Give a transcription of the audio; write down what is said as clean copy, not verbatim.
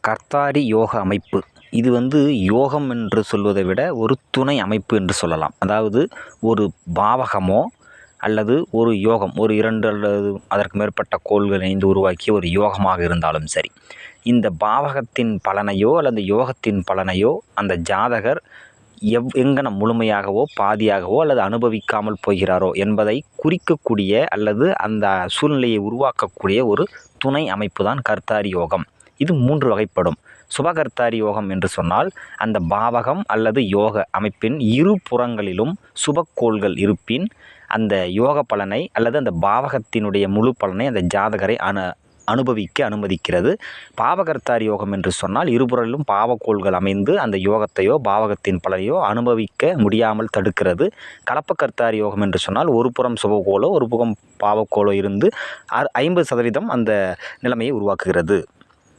கர்த்தாரி யோக அமைப்பு இது யோகம் என்று சொல்வதை விட ஒரு துணை அமைப்பு என்று சொல்லலாம். அதாவது ஒரு பாவகமோ அல்லது ஒரு யோகம், ஒரு 2 அல்லது அதற்கு மேற்பட்ட கோள்கள் இணைந்து உருவாக்கிய ஒரு யோகமாக இருந்தாலும் சரி, இந்த பாவகத்தின் பலனையோ அல்லது யோகத்தின் பலனையோ அந்த ஜாதகர் எங்கனம் முழுமையாகவோ பாதியாகவோ அல்லது அனுபவிக்காமல் போகிறாரோ என்பதை குறிக்கக்கூடிய அல்லது அந்த சூழ்நிலையை உருவாக்கக்கூடிய ஒரு துணை அமைப்பு தான் கர்த்தாரி யோகம். இது 3 வகைப்படும். சுபகர்த்தாரி யோகம் என்று சொன்னால் அந்த பாவகம் அல்லது யோக அமைப்பின் இரு புறங்களிலும் சுபக்கோள்கள் இருப்பின் அந்த யோக பலனை அல்லது அந்த பாவகத்தினுடைய முழு பலனை அந்த ஜாதகரை அனுபவிக்க அனுமதிக்கிறது. பாவகர்த்தாரி யோகம் என்று சொன்னால் இருபுறத்திலும் பாவக்கோள்கள் அமைந்து அந்த யோகத்தையோ பாவகத்தின் பலனையோ அனுபவிக்க முடியாமல் தடுக்கிறது. கலப்பக்கர்த்தாரி யோகம் என்று சொன்னால் ஒரு புறம் சுபக்கோளோ ஒரு புறம் பாவக்கோளோ இருந்து 50% அந்த நிலைமையை உருவாக்குகிறது.